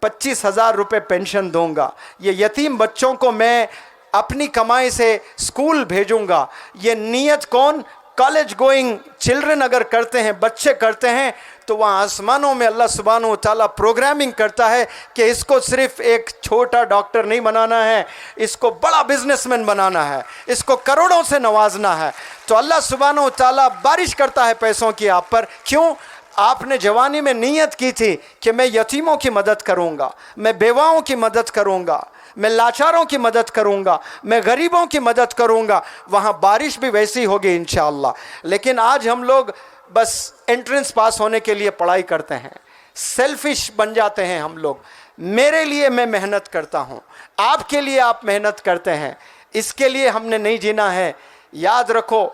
25,000 रुपये पेंशन दूंगा, ये यतीम बच्चों को मैं अपनी कमाई से स्कूल भेजूंगा। ये नीयत कौन? कॉलेज गोइंग चिल्ड्रन अगर करते हैं, बच्चे करते हैं, तो वहाँ आसमानों में अल्लाह सुब्हानहू व तआला प्रोग्रामिंग करता है कि इसको सिर्फ एक छोटा डॉक्टर नहीं बनाना है, इसको बड़ा बिजनेसमैन बनाना है, इसको करोड़ों से नवाजना है। तो अल्लाह सुब्हानहू व तआला बारिश करता है पैसों की आप पर। क्यों? आपने जवानी में नीयत की थी कि मैं यतीमों की मदद करूँगा, मैं बेवाओं की मदद करूँगा, मैं लाचारों की मदद करूँगा, मैं गरीबों की मदद करूँगा, वहाँ बारिश भी वैसी होगी इंशाअल्लाह। लेकिन आज हम लोग बस एंट्रेंस पास होने के लिए पढ़ाई करते हैं, सेल्फिश बन जाते हैं हम लोग। मेरे लिए मैं मेहनत करता हूँ, आपके लिए आप मेहनत करते हैं, इसके लिए हमने नहीं जीना है। याद रखो,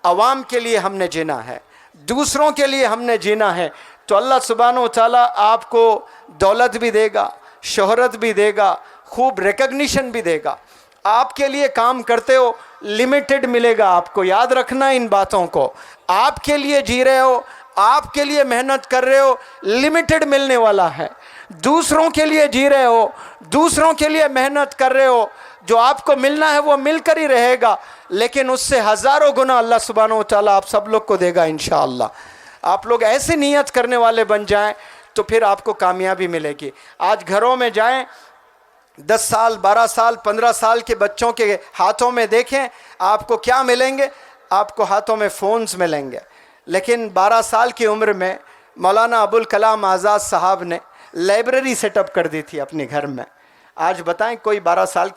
अवाम के लिए हमने जीना है, दूसरों के लिए हमने जीना है। तो अल्लाह सुब्हानहू व तआला आपको दौलत भी देगा, शोहरत भी देगा, खूब रिकग्निशन भी देगा। आपके लिए काम करते हो, लिमिटेड मिलेगा आपको, याद रखना इन बातों को। आपके लिए जी रहे हो, आपके लिए मेहनत कर रहे हो, लिमिटेड मिलने वाला है। दूसरों के लिए जी रहे हो, दूसरों के लिए मेहनत कर रहे हो, जो आपको मिलना है वो मिलकर ही रहेगा, लेकिन उससे हज़ारों गुना अल्लाह सुब्हानहू व तआला आप सब लोग को देगा इंशाअल्लाह। आप लोग ऐसी नीयत करने वाले बन जाएं तो फिर आपको कामयाबी मिलेगी। आज घरों में जाएं, 10 साल 12 साल 15 साल के बच्चों के हाथों में देखें, आपको क्या मिलेंगे? आपको हाथों में फ़ोन्स मिलेंगे। लेकिन 12 साल की उम्र में मौलाना अबुल कलाम आज़ाद साहब ने लाइब्रेरी सेटअप कर दी थी अपने घर में। आज बताएं, कोई 12 साल